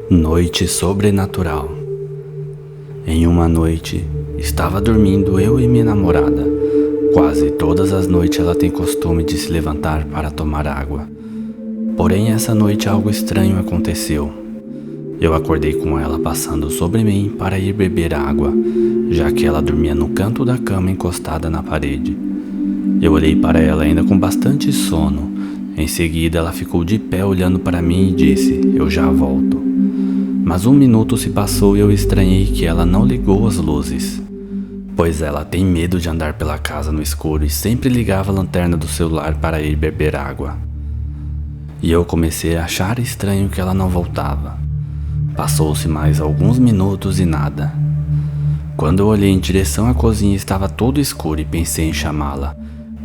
Noite sobrenatural. Em uma noite, estava dormindo eu e minha namorada. Quase todas as noites ela tem costume de se levantar para tomar água. Porém, essa noite algo estranho aconteceu. Eu acordei com ela passando sobre mim para ir beber água, já que ela dormia no canto da cama encostada na parede. Eu olhei para ela ainda com bastante sono. Em seguida, ela ficou de pé olhando para mim e disse: "Eu já volto." Mas um minuto se passou e eu estranhei que ela não ligou as luzes, pois ela tem medo de andar pela casa no escuro e sempre ligava a lanterna do celular para ir beber água. E eu comecei a achar estranho que ela não voltava. Passou-se mais alguns minutos e nada. Quando eu olhei em direção à cozinha estava tudo escuro e pensei em chamá-la.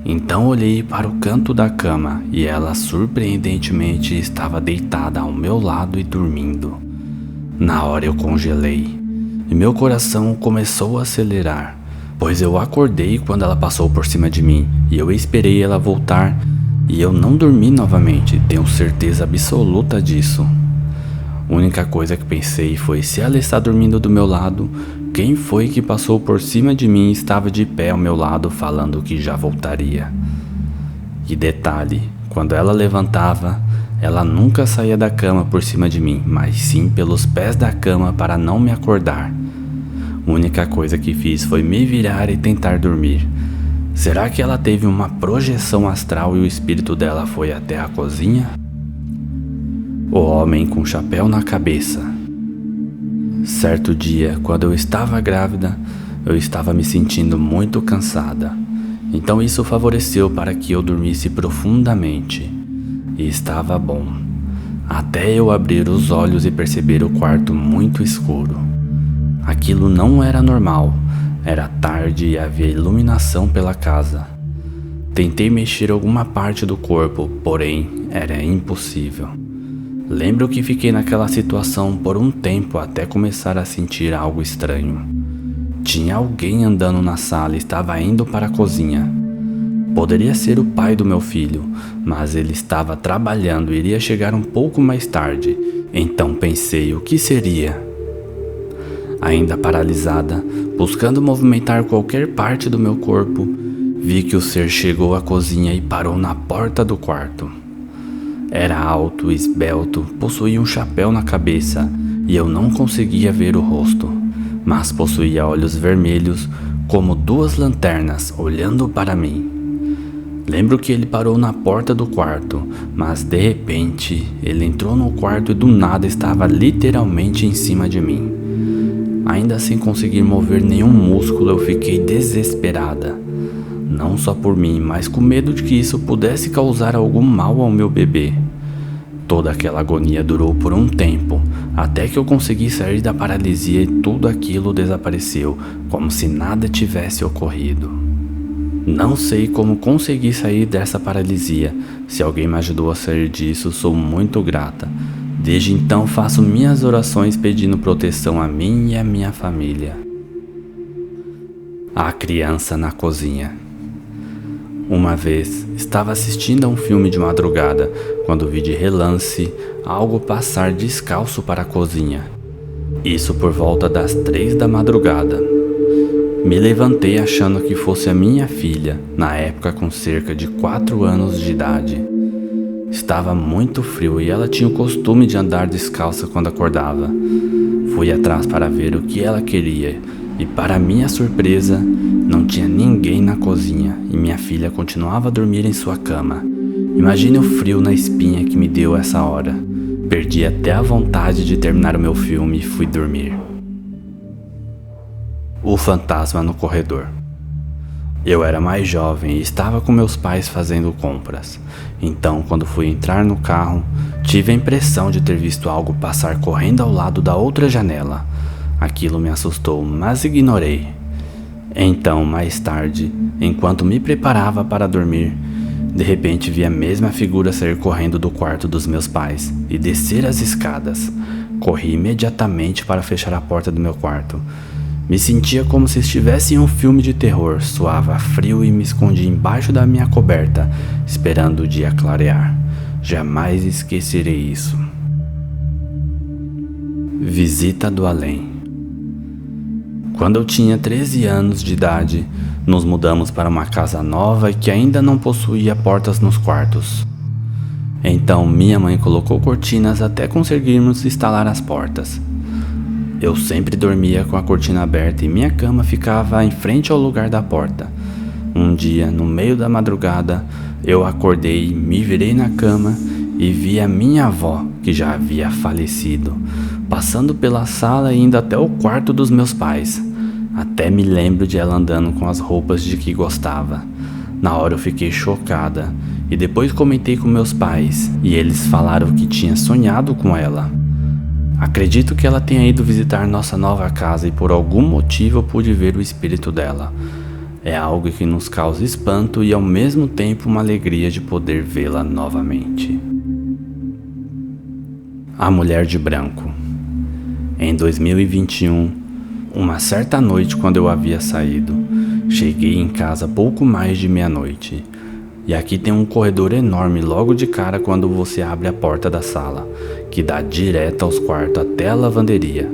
Então olhei para o canto da cama e ela surpreendentemente estava deitada ao meu lado e dormindo. Na hora eu congelei e meu coração começou a acelerar, pois eu acordei quando ela passou por cima de mim e eu esperei ela voltar e eu não dormi novamente, tenho certeza absoluta disso. A única coisa que pensei foi: se ela está dormindo do meu lado, quem foi que passou por cima de mim e estava de pé ao meu lado falando que já voltaria? E detalhe, quando ela levantava, ela nunca saía da cama por cima de mim, mas sim pelos pés da cama para não me acordar. A única coisa que fiz foi me virar e tentar dormir. Será que ela teve uma projeção astral e o espírito dela foi até a cozinha? O homem com chapéu na cabeça. Certo dia, quando eu estava grávida, eu estava me sentindo muito cansada. Então isso favoreceu para que eu dormisse profundamente. E estava bom, até eu abrir os olhos e perceber o quarto muito escuro. Aquilo não era normal, era tarde e havia iluminação pela casa. Tentei mexer alguma parte do corpo, porém era impossível. Lembro que fiquei naquela situação por um tempo até começar a sentir algo estranho. Tinha alguém andando na sala e estava indo para a cozinha. Poderia ser o pai do meu filho, mas ele estava trabalhando e iria chegar um pouco mais tarde. Então pensei, o que seria? Ainda paralisada, buscando movimentar qualquer parte do meu corpo, vi que o ser chegou à cozinha e parou na porta do quarto. Era alto, esbelto, possuía um chapéu na cabeça e eu não conseguia ver o rosto, mas possuía olhos vermelhos como duas lanternas olhando para mim. Lembro que ele parou na porta do quarto, mas de repente ele entrou no quarto e do nada estava literalmente em cima de mim. Ainda sem conseguir mover nenhum músculo, eu fiquei desesperada. Não só por mim, mas com medo de que isso pudesse causar algum mal ao meu bebê. Toda aquela agonia durou por um tempo, até que eu consegui sair da paralisia e tudo aquilo desapareceu, como se nada tivesse ocorrido. Não sei como consegui sair dessa paralisia. Se alguém me ajudou a sair disso, sou muito grata. Desde então faço minhas orações pedindo proteção a mim e a minha família. A criança na cozinha. Uma vez, estava assistindo a um filme de madrugada, quando vi de relance algo passar descalço para a cozinha. Isso por volta das 3 da madrugada. Me levantei achando que fosse a minha filha, na época com cerca de 4 anos de idade. Estava muito frio e ela tinha o costume de andar descalça quando acordava. Fui atrás para ver o que ela queria e, para minha surpresa, não tinha ninguém na cozinha e minha filha continuava a dormir em sua cama. Imagine o frio na espinha que me deu essa hora. Perdi até a vontade de terminar o meu filme e fui dormir. O fantasma no corredor. Eu era mais jovem e estava com meus pais fazendo compras. Então, quando fui entrar no carro, tive a impressão de ter visto algo passar correndo ao lado da outra janela. Aquilo me assustou, mas ignorei. Então, mais tarde, enquanto me preparava para dormir, de repente vi a mesma figura sair correndo do quarto dos meus pais e descer as escadas. Corri imediatamente para fechar a porta do meu quarto. Me sentia como se estivesse em um filme de terror, suava frio e me escondi embaixo da minha coberta, esperando o dia clarear. Jamais esquecerei isso. Visita do além. Quando eu tinha 13 anos de idade, nos mudamos para uma casa nova que ainda não possuía portas nos quartos. Então minha mãe colocou cortinas até conseguirmos instalar as portas. Eu sempre dormia com a cortina aberta e minha cama ficava em frente ao lugar da porta. Um dia, no meio da madrugada, eu acordei, me virei na cama e vi a minha avó, que já havia falecido, passando pela sala e indo até o quarto dos meus pais. Até me lembro de ela andando com as roupas de que gostava. Na hora eu fiquei chocada e depois comentei com meus pais e eles falaram que tinha sonhado com ela. Acredito que ela tenha ido visitar nossa nova casa e por algum motivo eu pude ver o espírito dela. É algo que nos causa espanto e ao mesmo tempo uma alegria de poder vê-la novamente. A Mulher de Branco. Em 2021, uma certa noite quando eu havia saído, cheguei em casa pouco mais de meia-noite. E aqui tem um corredor enorme logo de cara quando você abre a porta da sala, que dá direto aos quartos até a lavanderia.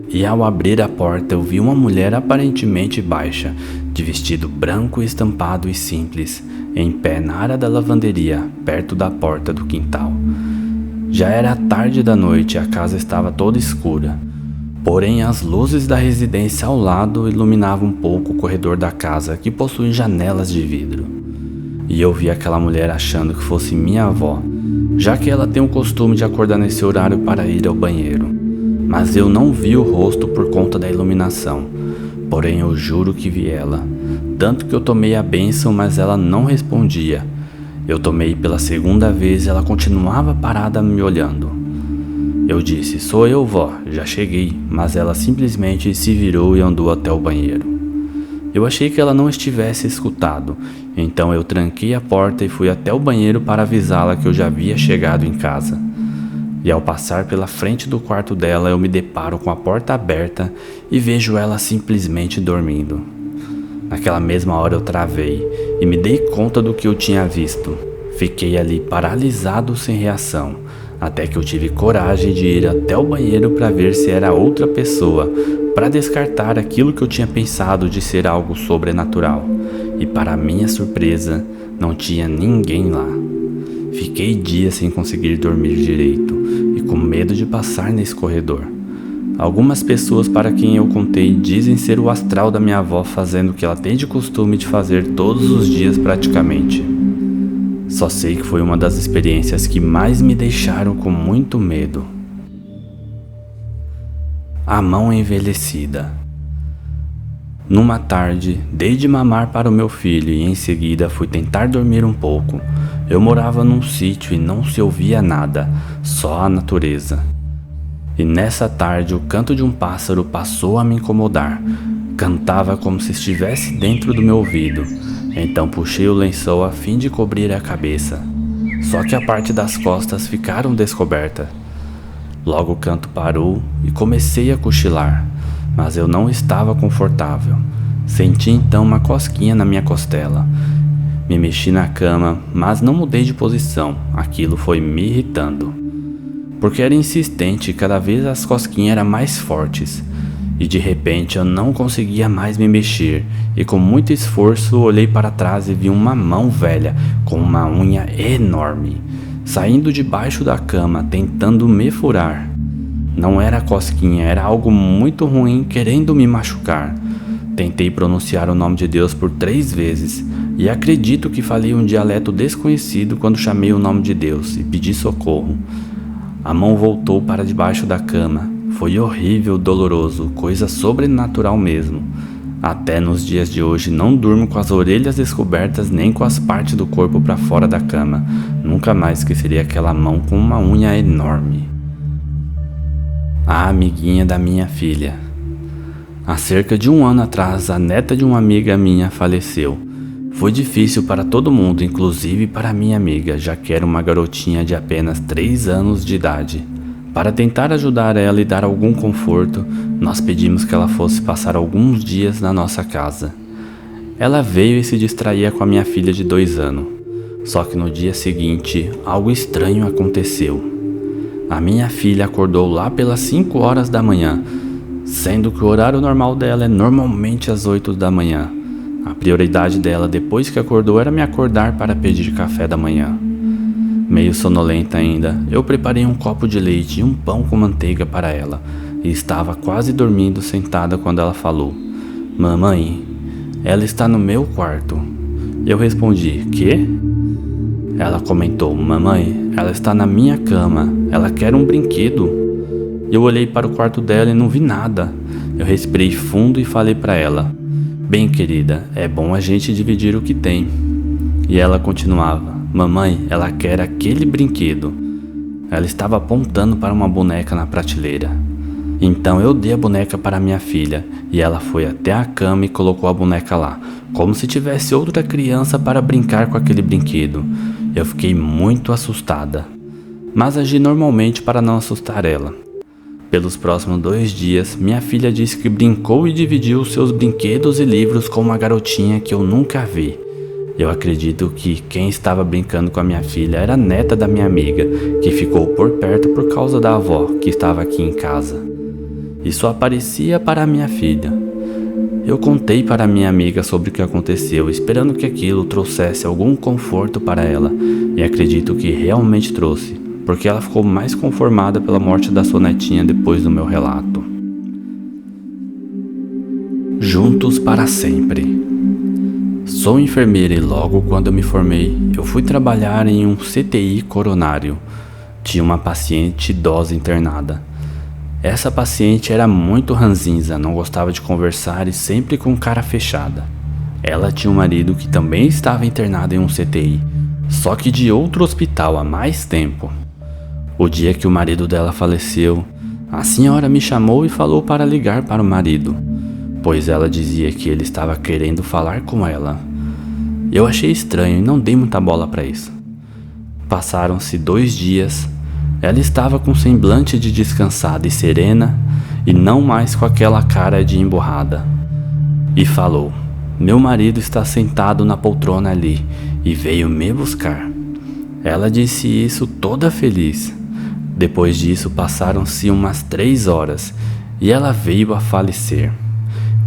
E ao abrir a porta eu vi uma mulher aparentemente baixa, de vestido branco estampado e simples, em pé na área da lavanderia, perto da porta do quintal. Já era tarde da noite e a casa estava toda escura. Porém, as luzes da residência ao lado iluminavam um pouco o corredor da casa, que possui janelas de vidro. E eu vi aquela mulher achando que fosse minha avó, já que ela tem o costume de acordar nesse horário para ir ao banheiro. Mas eu não vi o rosto por conta da iluminação. Porém, eu juro que vi ela. Tanto que eu tomei a bênção, mas ela não respondia. Eu tomei pela segunda vez e ela continuava parada me olhando. Eu disse, sou eu, vó, já cheguei, mas ela simplesmente se virou e andou até o banheiro. Eu achei que ela não estivesse escutado, então eu tranquei a porta e fui até o banheiro para avisá-la que eu já havia chegado em casa. E ao passar pela frente do quarto dela, eu me deparo com a porta aberta e vejo ela simplesmente dormindo. Naquela mesma hora eu travei e me dei conta do que eu tinha visto. Fiquei ali paralisado sem reação, até que eu tive coragem de ir até o banheiro para ver se era outra pessoa, para descartar aquilo que eu tinha pensado de ser algo sobrenatural. E para minha surpresa, não tinha ninguém lá. Fiquei dias sem conseguir dormir direito e com medo de passar nesse corredor. Algumas pessoas para quem eu contei dizem ser o astral da minha avó fazendo o que ela tem de costume de fazer todos os dias praticamente. Só sei que foi uma das experiências que mais me deixaram com muito medo. A mão envelhecida. Numa tarde, dei de mamar para o meu filho e em seguida fui tentar dormir um pouco. Eu morava num sítio e não se ouvia nada, só a natureza. E nessa tarde o canto de um pássaro passou a me incomodar. Cantava como se estivesse dentro do meu ouvido. Então puxei o lençol a fim de cobrir a cabeça. Só que a parte das costas ficaram descobertas. Logo o canto parou e comecei a cochilar, mas eu não estava confortável. Senti então uma cosquinha na minha costela. Me mexi na cama, mas não mudei de posição. Aquilo foi me irritando, porque era insistente e cada vez as cosquinhas eram mais fortes. E de repente eu não conseguia mais me mexer e com muito esforço olhei para trás e vi uma mão velha com uma unha enorme saindo debaixo da cama tentando me furar. Não era cosquinha, era algo muito ruim querendo me machucar. Tentei pronunciar o nome de Deus por 3 vezes e acredito que falei um dialeto desconhecido quando chamei o nome de Deus e pedi socorro. A mão voltou para debaixo da cama. Foi horrível, doloroso, coisa sobrenatural mesmo. Até nos dias de hoje não durmo com as orelhas descobertas nem com as partes do corpo para fora da cama. Nunca mais esquecerei aquela mão com uma unha enorme. A amiguinha da minha filha. Há cerca de 1 ano atrás, a neta de uma amiga minha faleceu. Foi difícil para todo mundo, inclusive para minha amiga, já que era uma garotinha de apenas 3 anos de idade. Para tentar ajudar ela e dar algum conforto, nós pedimos que ela fosse passar alguns dias na nossa casa. Ela veio e se distraía com a minha filha de 2 anos. Só que no dia seguinte, algo estranho aconteceu. A minha filha acordou lá pelas 5 horas da manhã, sendo que o horário normal dela é normalmente às 8 da manhã. A prioridade dela depois que acordou era me acordar para pedir café da manhã. Meio sonolenta ainda, eu preparei um copo de leite e um pão com manteiga para ela e estava quase dormindo sentada quando ela falou: "Mamãe, ela está no meu quarto." Eu respondi: "Quê?" Ela comentou: "Mamãe, ela está na minha cama, ela quer um brinquedo." Eu olhei para o quarto dela e não vi nada. Eu respirei fundo e falei para ela: "Bem, querida, é bom a gente dividir o que tem." E ela continuava: "Mamãe, ela quer aquele brinquedo." Ela estava apontando para uma boneca na prateleira. Então eu dei a boneca para minha filha e ela foi até a cama e colocou a boneca lá, como se tivesse outra criança para brincar com aquele brinquedo. Eu fiquei muito assustada, mas agi normalmente para não assustar ela. Pelos próximos 2 dias, minha filha disse que brincou e dividiu seus brinquedos e livros com uma garotinha que eu nunca vi. Eu acredito que quem estava brincando com a minha filha era a neta da minha amiga, que ficou por perto por causa da avó, que estava aqui em casa. E só aparecia para a minha filha. Eu contei para a minha amiga sobre o que aconteceu, esperando que aquilo trouxesse algum conforto para ela, e acredito que realmente trouxe, porque ela ficou mais conformada pela morte da sua netinha depois do meu relato. Juntos para sempre. Sou enfermeira e logo quando eu me formei, eu fui trabalhar em um CTI coronário. Tinha uma paciente idosa internada. Essa paciente era muito ranzinza, não gostava de conversar e sempre com cara fechada. Ela tinha um marido que também estava internado em um CTI, só que de outro hospital há mais tempo. O dia que o marido dela faleceu, a senhora me chamou e falou para ligar para o marido, pois ela dizia que ele estava querendo falar com ela. Eu achei estranho e não dei muita bola para isso. Passaram-se 2 dias. Ela estava com semblante de descansada e serena, e não mais com aquela cara de emburrada. E falou: "Meu marido está sentado na poltrona ali, e veio me buscar." Ela disse isso toda feliz. Depois disso passaram-se umas 3 horas, e ela veio a falecer.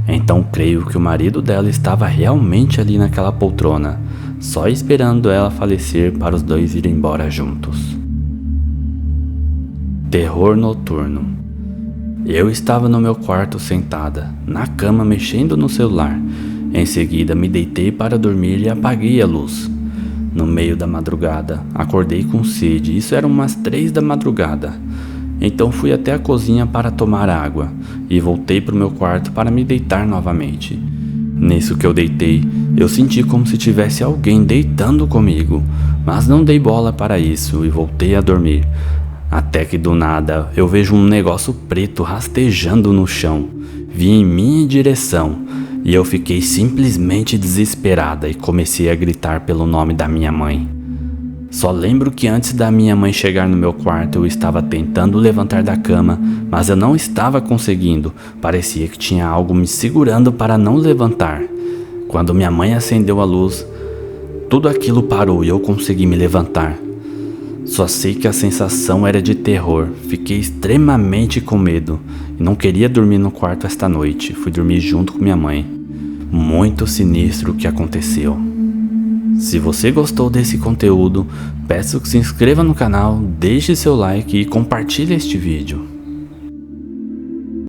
Então creio que o marido dela estava realmente ali naquela poltrona, só esperando ela falecer para os dois irem embora juntos. Terror noturno. Eu estava no meu quarto sentada, na cama mexendo no celular. Em seguida me deitei para dormir e apaguei a luz. No meio da madrugada, acordei com sede, isso eram umas 3 da madrugada. Então fui até a cozinha para tomar água e voltei para o meu quarto para me deitar novamente. Nisso que eu deitei, eu senti como se tivesse alguém deitando comigo, mas não dei bola para isso e voltei a dormir. Até que do nada eu vejo um negócio preto rastejando no chão, vinha em minha direção e eu fiquei simplesmente desesperada e comecei a gritar pelo nome da minha mãe. Só lembro que antes da minha mãe chegar no meu quarto eu estava tentando levantar da cama, mas eu não estava conseguindo, parecia que tinha algo me segurando para não levantar. Quando minha mãe acendeu a luz, tudo aquilo parou e eu consegui me levantar. Só sei que a sensação era de terror, fiquei extremamente com medo e não queria dormir no quarto esta noite, fui dormir junto com minha mãe. Muito sinistro o que aconteceu. Se você gostou desse conteúdo, peço que se inscreva no canal, deixe seu like e compartilhe este vídeo.